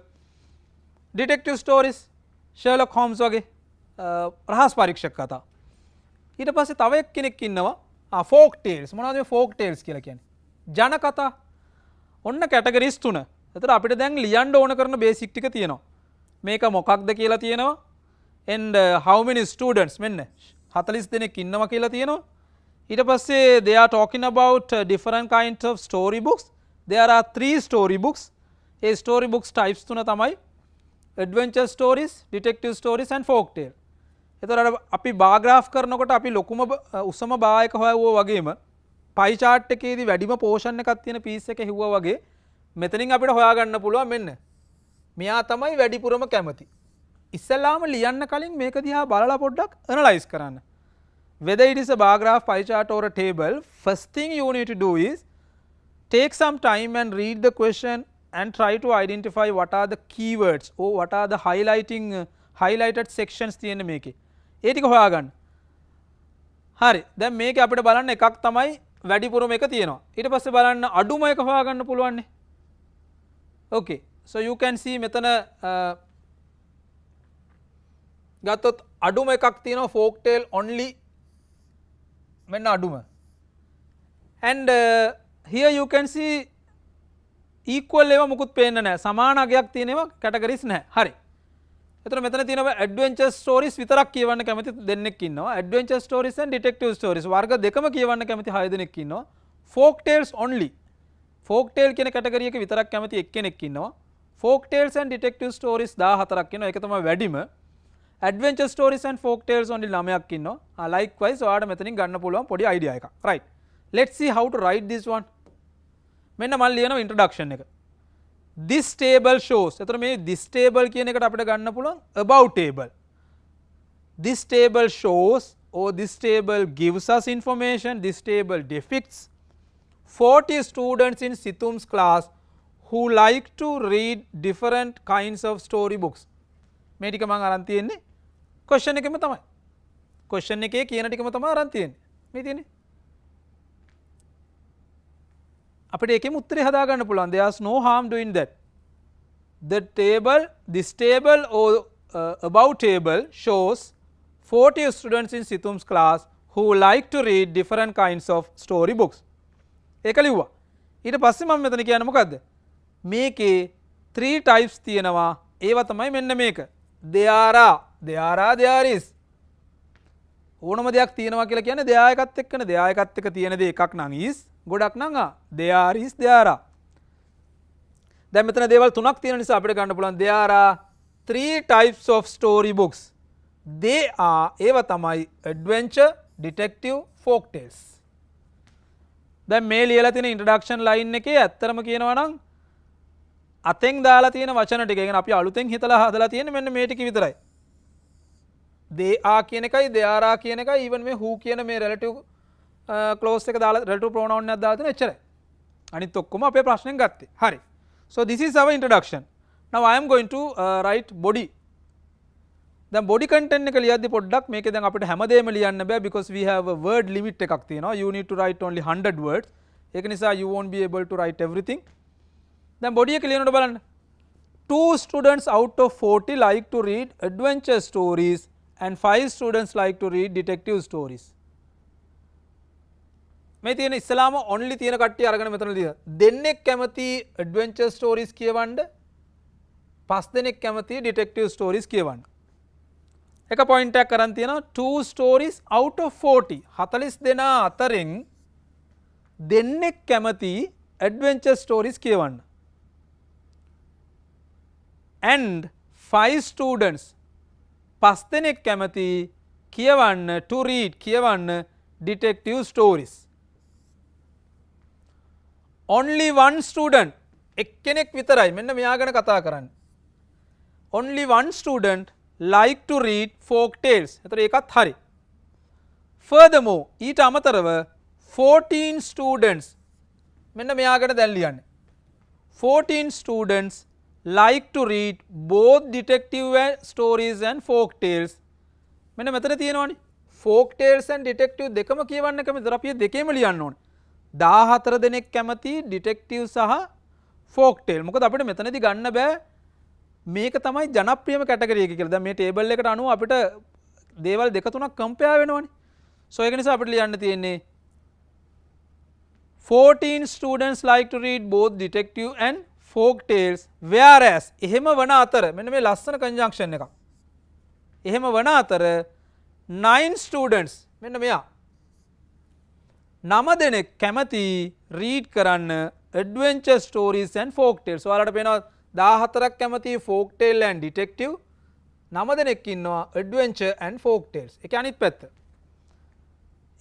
Detective stories Sherlock Holmes වගේ රහස් පරීක්ෂක කතා. ඊට පස්සේ තව එක්කෙනෙක් ඉන්නවා folk tales. මොනවද මේ folk tales කියලා කියන්නේ? ජන කතා. ඔන්න කැටගරිස් තුන. එතකොට අපිට දැන් ලියන්න ඕන කරන බේසික් ටික තියෙනවා. මේක මොකක්ද කියලා තියෙනවා. and how many students මෙන්න 40 දෙනෙක් ඉන්නවා කියලා තියෙනවා. ඊට පස්සේ they are talking about different kinds of story books. There are 3 story books. A story books types තුන තමයි adventure stories, detective stories and folk tale. එතකොට අපි bar graph කරනකොට අපි ලොකුම උසම bar එක හොයවුවා වගේම pie chart එකේදී වැඩිම portion එකක් තියෙන piece එක හිව්වා වගේ මෙතනින් අපිට හොයාගන්න පුළුවන් මෙන්න මෙයා තමයි වැඩිපුරම කැමති. ඉස්සෙල්ලාම ලියන්න කලින් මේක දිහා බලලා පොඩ්ඩක් analyze කරන්න. Whether it is a bar graph, pie chart or a table, first thing you need to do is take some time and read the question and try to identify what are the keywords or what are the highlighted sections තියෙන මේකේ. ඒ ටික හොයාගන්න. හරි. දැන් මේකේ අපිට බලන්න එකක් තමයි වැඩිපුරම එක තියෙනවා. ඊට පස්සේ බලන්න අඩුම එක හොයාගන්න පුළුවන් නේ. Okay. So you can see මෙතන ගත්තොත් අඩුම එකක් තියෙනවා folk tale only මෙන්න අඩුම. And here you can see equal ඒවා මුකුත් පේන්නේ නැහැ. සමාන අගයක් තියෙන ඒවා categories නැහැ. හරි. එතකොට මෙතන තියෙනවා adventure stories විතරක් කියවන්න කැමති දෙන්නෙක් ඉන්නවා. adventure stories and detective stories වර්ග දෙකම කියවන්න කැමති 6 දෙනෙක් ඉන්නවා. folk tales only. folk tale කියන category එක විතරක් කැමති එක්කෙනෙක් ඉන්නවා. folk tales and detective stories 14ක් ඉන්නවා. ඒක තමයි වැඩිම. adventure stories and folk tales only 9ක් ඉන්නවා. likewise ඔයාලට මෙතනින් ගන්න පුළුවන් පොඩි idea එකක්. right. Let's see how to write this one. මෙන්න මම ලියනවා introduction එක. This table shows. එතකොට මේ this table කියන එකට අපිට ගන්න පුළුවන් about table. This table shows or this table gives us information. This table depicts 40 students in Situm's class who like to read different kinds of story books. මේ ටික මම අරන් තියෙන්නේ question එකෙම තමයි. question එකේ කියන ටිකම තමයි අරන් තියෙන්නේ. මේ තියෙන්නේ. අපිට ඒකෙම උත්තරේ හදා ගන්න පුළුවන්. There's no harm doing that. The table, this table or about table shows 40 students in Situm's class who like to read different kinds of story books. ඒක ලිව්වා. ඊට පස්සේ මම මෙතන කියන්නේ මොකද්ද? මේකේ 3 types තියෙනවා. ඒවා තමයි මෙන්න මේක. there is. ඕනම දෙයක් තියෙනවා කියලා කියන්නේ there එකත් එක්කනේ. there එකත් එක්ක තියෙන දේ එකක් නම් is ගොඩක් නම් there is there are. දැන් මෙතන දේවල් තුනක් තියෙන නිසා අපිට ගන්න පුළුවන් there are 3 types of story books. they are ඒවා තමයි adventure, detective, folk tales. දැන් මේ ලියලා තියෙන introduction line එකේ ඇත්තටම කියනවා නම් අතෙන් දාලා තියෙන වචන ටික. ඒ කියන්නේ අපි අලුතෙන් හිතලා හදලා තියෙන්නේ මෙන්න මේ ටික විතරයි. they are කියන එකයි there are කියන එකයි even මේ who කියන මේ relative clause එක දාලා relative pronoun එකක් දාලා තියෙන එච්චරයි. අනිත් ඔක්කොම අපේ ප්‍රශ්නෙන් ගත්තේ. හරි. So this is our introduction. Now I am going to write body. දැන් body content එක ලියද්දි පොඩ්ඩක් මේකේ දැන් අපිට හැමදේම ලියන්න බෑ because we have a word limit එකක් තියෙනවා. You need to write only 100 words. ඒක නිසා you won't be able to write everything. දැන් body එක ලියනකොට බලන්න. 2 students out of 40 like to read adventure stories and 5 students like to read detective stories. මේ තියෙන ඉස්සලාම only තියෙන කට්ටිය අරගෙන මෙතන ලියලා. දෙන්නෙක් කැමති adventure stories කියවන්න. 5 දෙනෙක් කැමති detective stories කියවන්න. එක පොයින්ට් එකක් කරන් තියෙනවා 2 stories out of 40 40 දෙනා අතරින් දෙන්නෙක් කැමති adventure stories කියවන්න and 5 students 5 දෙනෙක් කැමති කියවන්න to read කියවන්න detective stories only one student එක්කෙනෙක් විතරයි මෙන්න මෙයා ගැන කතා කරන්නේ only one student like to read folk tales. එතකොට ඒකත් හරි. Furthermore ඊට අමතරව 14 students මෙන්න මෙයා ගැන දැන් ලියන්නේ. 14 students like to read both detective stories and folk tales. මෙන්න මෙතන තියෙනවනේ. folk tales and detective දෙකම කියවන්න කැමතිද? අපි දෙකේම ලියන්න ඕනේ. 14 දෙනෙක් කැමති detective සහ folk tale. මොකද අපිට මෙතනදී ගන්න බෑ මේක තමයි ජනප්‍රියම කැටගරි එක කියලා. දැන් මේ ටේබල් එකට අනුව අපිට දේවල් දෙක තුනක් කම්පෙයාර් වෙනවනේ. සෝ ඒක නිසා අපිට ලියන්න තියෙන්නේ 14 students like to read both detective and folk tales whereas එහෙම වන අතර මෙන්න මේ ලස්සන කන්ජන්ක්ෂන් එකක්. එහෙම වන අතර 9 students මෙන්න මෙයා 9 දෙනෙක් කැමති read කරන්න adventure stories and folk tales. ඔයාලට පේනවා 14ක් කැමති folk tale and detective 9 දෙනෙක් ඉන්නවා adventure and folk tales. ඒක අනිත් පැත්ත.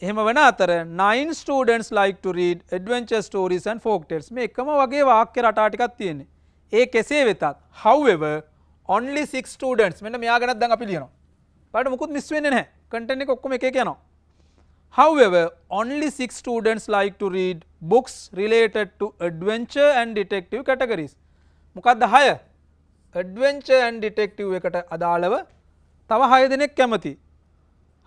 එහෙම වෙන අතර 9 students like to read adventure stories and folk tales. මේ එකම වගේ වාක්‍ය රටා ටිකක් තියෙන්නේ. ඒ කෙසේ වෙතත් however only 6 students මෙන්න මෙයා ගැනත් දැන් අපි ලියනවා. බලන්න මුකුත් මිස් වෙන්නේ නැහැ. content එක ඔක්කොම එක එක යනවා. However only 6 students like to read books related to adventure and detective categories. මොකක්ද 6 adventure and detective එකට අදාළව තව 6 දෙනෙක් කැමති.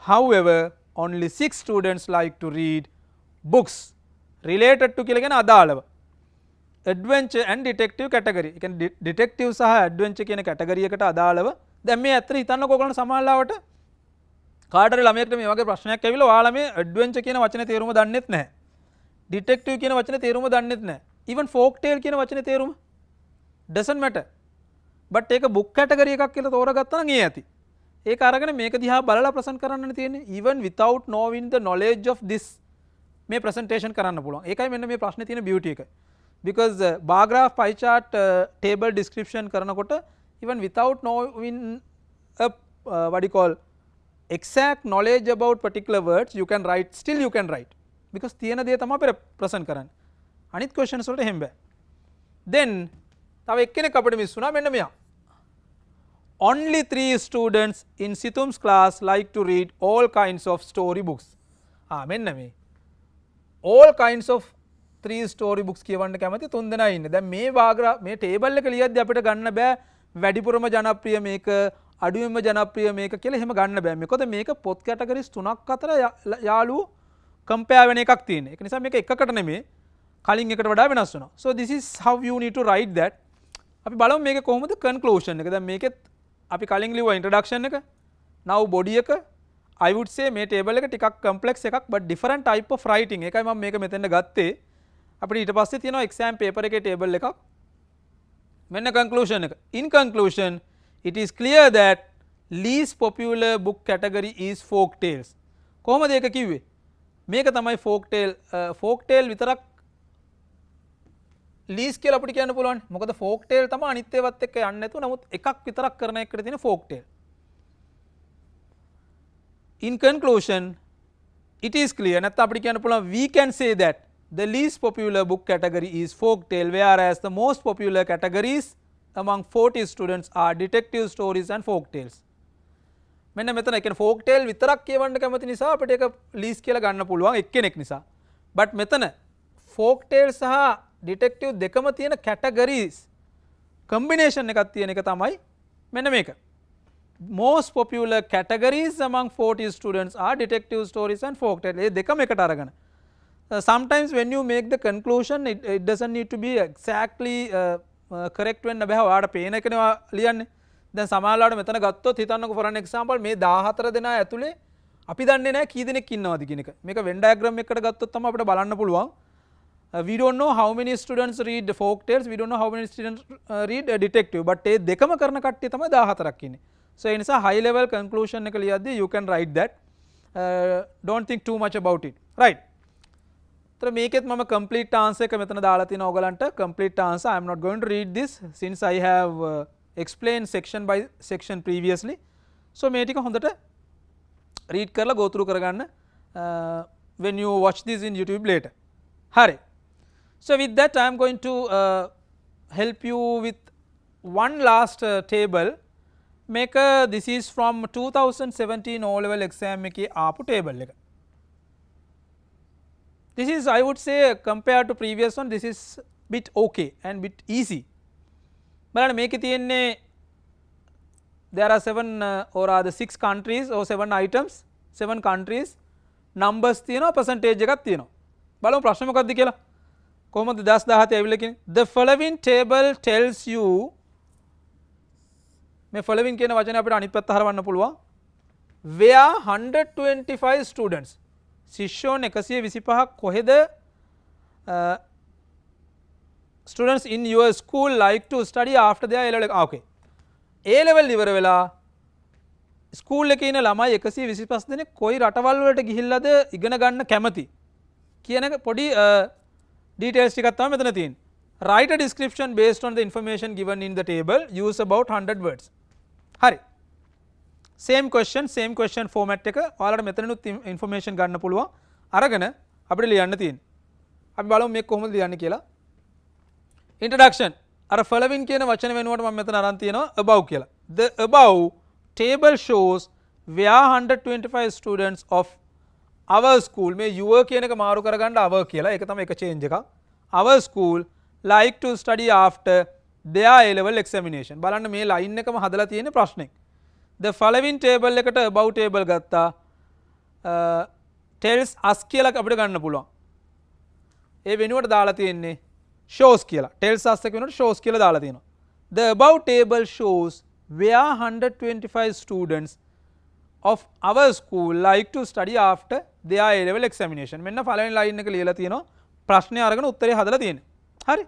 However only 6 students like to read books related to කියලා කියන අදාළව adventure and detective category. ඒ කියන්නේ detective සහ adventure කියන category එකට අදාළව දැන් මේ ඇත්තට හිතන්නකෝ ඔයගොල්ලෝ සමානලාවට කාටරි ළමයෙක්ට මේ වගේ ප්‍රශ්නයක් ඇවිල්ලා ඔයාලා මේ adventure කියන වචනේ තේරුම දන්නෙත් නැහැ. detective කියන වචනේ තේරුම දන්නෙත් නැහැ. even folk tale කියන වචනේ තේරුම doesn't matter. but ඒක book category එකක් කියලා තෝරගත්තා නම් ඒ ඇති. ඒක අරගෙන මේක දිහා බලලා ප්‍රසන්ට් කරන්නනේ තියෙන්නේ. even without knowing the knowledge of this මේ presentation කරන්න පුළුවන්. ඒකයි මෙන්න මේ ප්‍රශ්නේ තියෙන beauty එක. because bar graph pie chart table description කරනකොට even without knowing a what you call exact knowledge about particular words you can write still you can write because තියෙන දේ තමයි අපිට ප්‍රසන්ට් කරන්නේ. අනිත් questions වලට එහෙම බෑ. then තව එක්කෙනෙක් අපිට මිස් වුණා මෙන්න මෙයා. only 3 students in Situm's class like to read all kinds of story books. මෙන්න මේ all kinds of 3 story books කියවන්න කැමති 3 දෙනා ඉන්නේ. දැන් මේ මේ ටේබල් එක ලියද්දි අපිට ගන්න බෑ වැඩිපුරම ජනප්‍රිය මේක අඩුවෙන්ම ජනප්‍රිය මේක කියලා එහෙම ගන්න බෑ. මොකද මේක පොත් කැටගරිස් 3ක් අතර යාළුවෝ කම්පෙයාර් වෙන එකක් තියෙන. ඒක නිසා මේක එකකට නෙමෙයි කලින් එකට වඩා වෙනස් වෙනවා. so this is how you need to write that. අපි බලමු මේක කොහොමද conclusion එක. දැන් මේකෙත් අපි කලින් ලිව්වා introduction එක now body එක I would say මේ table එක ටිකක් complex එකක් but different type of writing. ඒකයි මම මේක මෙතෙන්ද ගත්තේ. අපිට ඊට පස්සේ තියෙනවා exam paper එකේ table එකක්. මෙන්න conclusion එක. in conclusion it is clear that least popular book category is folk tales. කොහොමද ඒක කිව්වේ? මේක තමයි folk tale විතරක් ලීස් කියලා අපිට කියන්න පුළුවන්. මොකද folk tale තමයි අනිත් ඒවාත් එක්ක යන්නේ නැතුව නමුත් එකක් විතරක් කරන එකට තියෙන folk tale. in conclusion it is clear නැත්නම් අපිට කියන්න පුළුවන් we can say that the least popular book category is folk tale whereas the most popular categories among 40 students are detective stories and folk tales. මෙන්න මෙතන ඒ කියන්නේ folk tale විතරක් කියවන්න කැමති නිසා අපිට ඒක ලීස් කියලා ගන්න පුළුවන් එක්කෙනෙක් නිසා. but මෙතන folk tale සහ detective දෙකම තියෙන categories combination එකක් තියෙන එක තමයි මෙන්න මේක. most popular categories among 40 students are detective stories and folk tales. ඒ දෙකම එකට අරගෙන sometimes when you make the conclusion it doesn't need to be exactly correct වෙන්න බෑ. ඔයාලට පේන එකනේ ලියන්නේ. දැන් සමහරවිට මෙතන ගත්තොත් හිතන්නකෝ for an example මේ 14 දෙනා ඇතුලේ අපි දන්නේ නැහැ කී දෙනෙක් ඉන්නවද කියන එක. මේක Venn diagram එකකට ගත්තොත් තමයි අපිට බලන්න පුළුවන්. We don't know how many students read folk tales, we don't know how many students read detective, but ඒ දෙකම කරන කට්ටිය තමයි 14ක් ඉන්නේ. So in a high level conclusion එක ලියද්දී you can write that. Don't think too much about it. Right. तर මේකෙත් මම complete answer එක මෙතන දාලා තියෙනවා ඔයගලන්ට. Complete answer I am not going to read this since I have explained section by section previously. So මේ ටික හොඳට read කරලා go through කරගන්න when you watch this in YouTube later. හරි. So with that I am going to help you with one last table. Make this is from 2017 O level exam එකේ ආපු table එක. This is I would say compared to previous one this is bit okay and bit easy. බලන්න මේකේ තියෙන්නේ there are 7 or rather 6 countries or 7 items 7 countries numbers තියෙනවා percentage එකක් තියෙනවා. බලමු ප්‍රශ්නේ මොකක්ද කියලා. කොහොමද 2017 ඇවිල්ලා කියන්නේ the following table tells you මේ following කියන වචනේ අපිට අනිත් පැත්ත හරවන්න පුළුවන් where 125 students ශිෂ්‍යෝන් 125ක් කොහෙද students in your school like to study after their A level. Okay. A level ඉවර වෙලා ස්කූල් එකේ ඉන්න ළමයි 125 දෙනෙක් කොයි රටවල් වලට ගිහිල්ලාද ඉගෙන ගන්න කැමති කියන එක පොඩි details ටිකක් තමයි මෙතන තියෙන්නේ. Write a description based on the information given in the table. Use about 100 words. හරි. same question format එක ඔයාලට මෙතනනුත් information ගන්න පුළුවන්. අරගෙන අපිට ලියන්න තියෙන්නේ. අපි බලමු මේක කොහොමද ලියන්නේ කියලා. introduction අර following කියන වචන වෙනුවට මම මෙතන අරන් තියෙනවා above කියලා. The above table shows where 125 students of our school මේ your කියන එක මාරු කරගන්න our කියලා. ඒක තමයි එක change එකක්. Our school like to study after their A level examination. බලන්න මේ line එකම හදලා තියෙන ප්‍රශ්නේ. The following table එකට above table ගත්තා. tells us කියලා අපිට ගන්න පුළුවන්. ඒ වෙනුවට දාලා තියෙන්නේ shows කියලා. tells us එක වෙනුවට shows කියලා දාලා තියෙනවා. The above table shows where 125 students of our school like to study after their A level examination. මෙන්න following line එක ලියලා තියෙනවා. ප්‍රශ්නේ අරගෙන උත්තරේ හදලා තියෙන්නේ. හරි.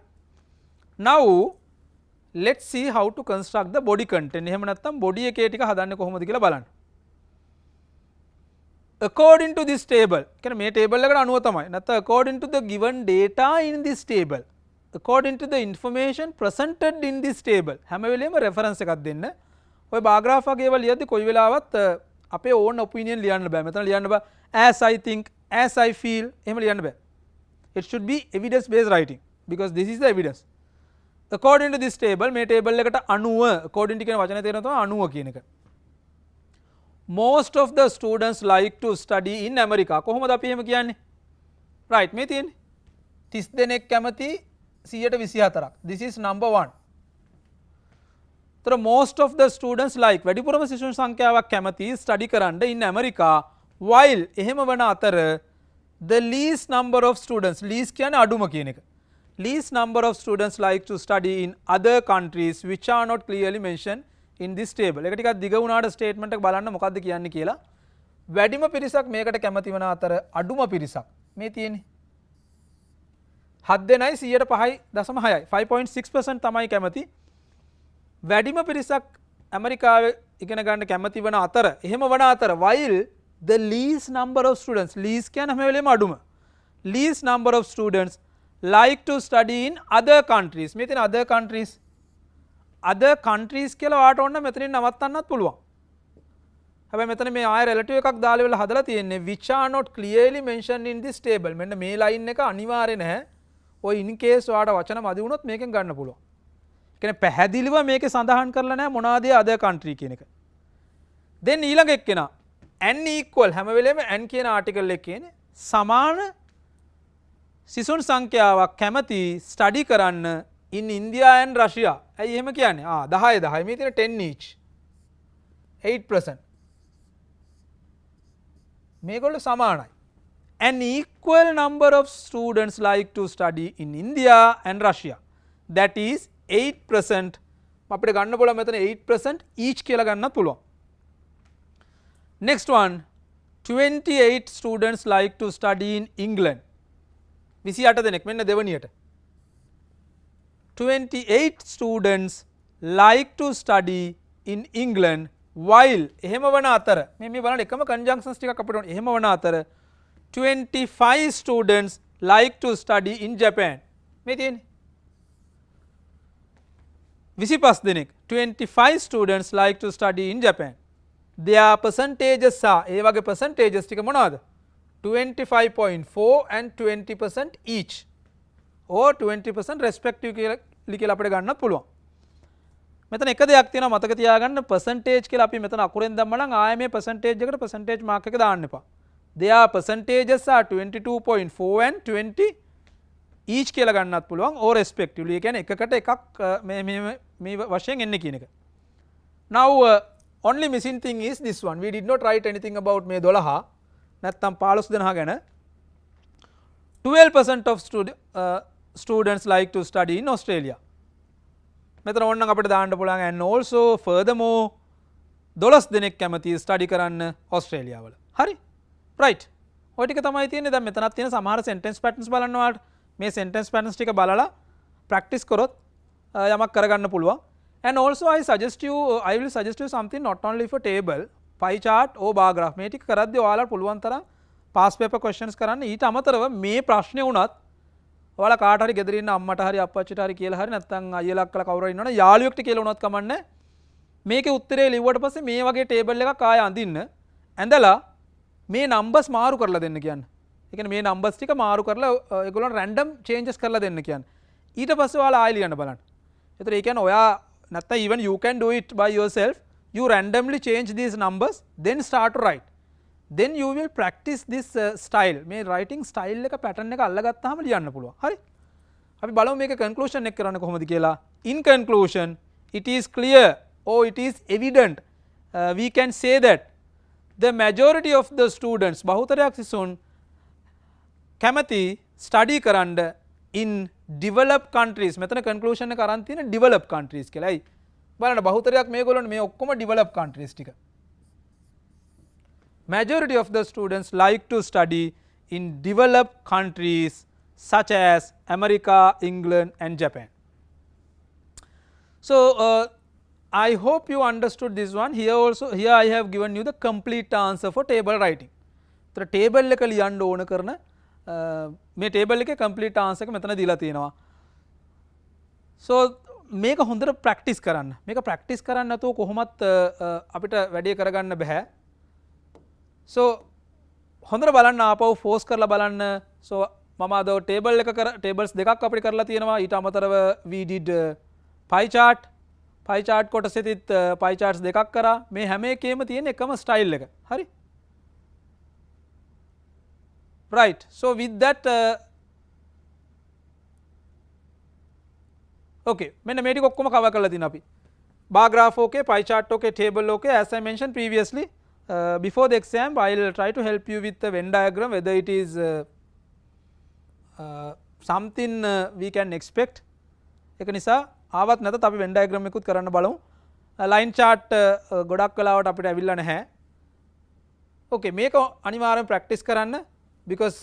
Now let's see how to construct the body content. එහෙම නැත්නම් body එකේ ටික හදන්නේ කොහොමද කියලා බලන්න. According to this table. කියන්නේ මේ table එකට අනුව තමයි. නැත්නම් according to the given data in this table. According to the information presented in this table. හැම වෙලේම reference එකක් දෙන්න. ඔය bar graph වගේ ඒවා ලියද්දි කොයි වෙලාවත් අපේ own opinion ලියන්න බෑ. මෙතන ලියන්න බෑ as I think, as I feel එහෙම ලියන්න බෑ. It should be evidence based writing because this is the evidence. According to this table මේ table එකට අනුව according to කියන වචනේ තේරෙනවා තමයි අනුව කියන එක. Most of the students like to study in America. කොහොමද අපි එහෙම කියන්නේ? right මේ තියෙන්නේ 30 දෙනෙක් කැමති 124ක්. this is number 1. තර most of the students like වැඩිපුරම ශිෂ්‍යයන් සංඛ්‍යාවක් කැමති study කරන්න in America while එහෙම වන අතර the least number of students least කියන්නේ අඩුම කියන එක. least number of students like to study in other countries which are not clearly mentioned in this table. ඒක ටිකක් දිග වුණාට statement එක බලන්න මොකද්ද කියන්නේ කියලා. වැඩිම පිරිසක් මේකට කැමති වන අතර අඩුම පිරිසක් මේ තියෙන්නේ 7 දෙනයි 5.6යි 5.6% තමයි කැමති. වැඩිම පිරිසක් ඇමරිකාවේ ඉගෙන ගන්න කැමති වන අතර එහෙම වන අතර while the least number of students least කියන්නේ හැම වෙලේම අඩුම least number of students like to study in other countries. මේ තියෙන other countries කියලා වාට ඕන මෙතනින් නවත්තන්නත් පුළුවන්. හැබැයි මෙතන මේ ආය relative එකක් දාලා වෙලා හදලා තියෙන්නේ which are not clearly mentioned in this table. මෙන්න මේ line එක අනිවාර්ය නැහැ. ඔය in case වාට වචන මදි වුණොත් මේකෙන් ගන්න පුළුවන්. ඒ කියන්නේ පැහැදිලිව මේකේ සඳහන් කරලා නැහැ මොනවාද other country කියන එක. then ඊළඟ එක්කෙනා n equal හැම වෙලේම n කියන article එකේ කියන්නේ සමාන සිසුන් සංඛ්‍යාවක් කැමති ස්ටඩි කරන්න in India and Russia. ඇයි එහෙම කියන්නේ? 10 මේ තියෙන 10 each 8%. මේගොල්ලෝ සමානයි. An equal number of students like to study in India and Russia. That is 8%. අපිට ගන්න පුළුවන් මෙතන 8% each කියලා ගන්නත් පුළුවන්. Next one 28 students like to study in England. 28 දෙනෙක් මෙන්න දෙවනියට 28 students like to study in England while එහෙම වන අතර මේ බලන්න එකම conjunctions ටිකක් අපිට ඕනේ. එහෙම වන අතර 25 students like to study in Japan. මේ තියෙන්නේ 25 දෙනෙක් 25 students like to study in Japan. Their percentages are ඒ වගේ percentages ටික මොනවද? 25.4 and 20% each or 20% respective කියලා අපිට ගන්නත් පුළුවන්. මෙතන එක දෙයක් තියෙනවා මතක තියාගන්න percentage කියලා අපි මෙතන අකුරෙන් දැම්ම නම් ආයෙ මේ percentage එකට percentage mark එක දාන්න එපා. Their percentages are 22.4 and 20 each කියලා ගන්නත් පුළුවන් or respectively. ඒ කියන්නේ එකකට එකක් මේ වශයෙන් එන්නේ කියන එක. Now only missing thing is this one. We did not write anything about මේ 12 නැත්තම් 15 දෙනා ගැන. 12% of students like to study in Australia. මෙතන ඕනනම් අපිට දාන්න පුළුවන් and also furthermore 12 දෙනෙක් කැමති ස්ටඩි කරන්න ඕස්ට්‍රේලියාව වල. හරි? right. ඔය ටික තමයි තියෙන්නේ. දැන් මෙතනත් තියෙන සමහර sentence patterns බලන්න ඔයාලට. මේ sentence patterns ටික බලලා practice කරොත් යමක් කරගන්න පුළුවන්. and also I will suggest you something not only for table, pie chart or bar graph. මේ ටික කරද්දී ඔයාලට පුළුවන් තරම් past paper questions කරන්න. ඊට අමතරව මේ ප්‍රශ්නේ වුණත් ඔයාලා කාට හරි ගෙදර ඉන්න අම්මට හරි අප්පච්චිට හරි කියලා හරි නැත්නම් අයියලා අක්කලා කවුරු හරි ඉන්නවනේ යාළුවෙක්ට කියලා වුණත් කමන්නේ මේකේ උත්තරේ ලිව්වට පස්සේ මේ වගේ ටේබල් එකක් ආය අඳින්න ඇඳලා මේ නම්බර්ස් මාරු කරලා දෙන්න කියන්නේ. ඒ කියන්නේ මේ නම්බර්ස් ටික මාරු කරලා ඒගොල්ලන් රැන්ඩම් චේන්ජස් කරලා දෙන්න කියන්නේ. ඊට පස්සේ ඔයාලා ආයෙ ලියන්න බලන්න. ඒතර ඒ කියන්නේ ඔයා නැත්නම් even you can do it by yourself. You randomly change these numbers then start to write. Then you will practice this style. මේ writing style එක pattern එක අල්ලගත්තාම ලියන්න පුළුවන්. හරි? අපි බලමු මේක conclusion එක කරන්න කොහොමද කියලා. In conclusion, it is clear or it is evident, we can say that the majority of the students බහුතරයක් සිසුන් කැමති study කරන්න in developed countries. මෙතන conclusion එක අරන් තියෙන developed countries කියලායි. බලන්න බහුතරයක් මේගොල්ලෝ මේ ඔක්කොම developed countries ටික. Majority of the students like to study in developed countries such as America, England and Japan. So I hope you understood this one. Here I have given you the complete answer for table writing. So table එක ලියන්න ඕන කරන මේ table එකේ complete answer එක මෙතන දීලා තියෙනවා. So මේක හොඳට practice කරන්න. මේක practice කරන්න නැතුව කොහොමත් අපිට වැඩේ කරගන්න බෑ. So හොඳට බලන්න ආපහු force කරලා බලන්න. So මම අද table එක tables දෙකක් අපිට කරලා තියෙනවා. ඊට අමතරව we did pie chart කොටසෙදිත් pie charts දෙකක් කරා. මේ හැම එකේම තියෙන එකම style එක. හරි? right. So with that okay මෙන්න මේ ටික ඔක්කොම cover කරලා තිනවා අපි. bar graph okay, pie chart okay, table okay. As I mentioned previously, before the exam I will try to help you with the Venn diagram, whether it is something we can expect. ඒක නිසා ආවත් නැතත් අපි Venn diagram එකකුත් කරන්න බලමු. line chart ගොඩක් වෙලාවට අපිට ඇවිල්ලා නැහැ. okay මේක අනිවාර්යෙන් practice කරන්න, because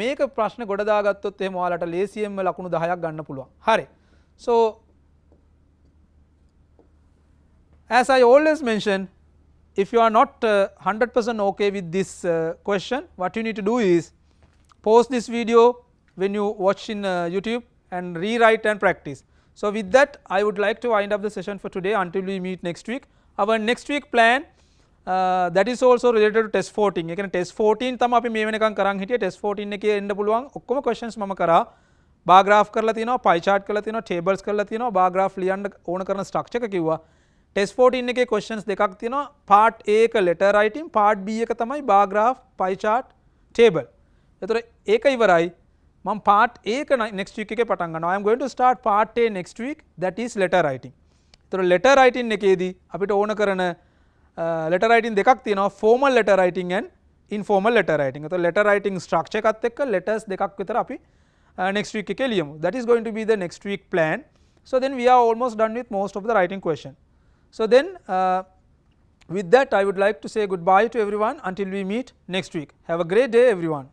මේක ප්‍රශ්න ගොඩ දාගත්තොත් එහෙම ඔයාලට ලේසියෙන්ම ලකුණු 10ක් ගන්න පුළුවන්. හරි. So as I always mention, if you are not 100% okay with this question, what you need to do is pause this video when you watch in YouTube and rewrite and practice. So with that I would like to wind up the session for today until we meet next week. Our next week plan that is also related to test 14. ඒ කියන්නේ test 14 තමයි අපි මේ වෙනකන් කරන් හිටියේ. test 14 එකේ එන්න පුළුවන් ඔක්කොම questions මම කරා. bar graph කරලා තිනවා, pie chart කරලා තිනවා, tables කරලා තිනවා, bar graph ලියන්න ඕන කරන structure එක කිව්වා. test 14 එකේ questions දෙකක් තියෙනවා. part A එක letter writing, part B එක තමයි bar graph, pie chart, table. ඒතර ඒක ඉවරයි. මම part A එක next week එකේ පටන් ගන්නවා. I am going to start part A next week, that is letter writing. ඒතර letter writing එකේදී අපිට ඕන කරන letter writing දෙකක් තියෙනවා, formal letter writing and informal letter writing. ඒතර letter writing structure එකත් එක්ක letters දෙකක් විතර අපි next week එකේ ලියමු. That is going to be the next week plan. So then we are almost done with most of the writing question. So then with that I would like to say goodbye to everyone until we meet next week. Have a great day everyone.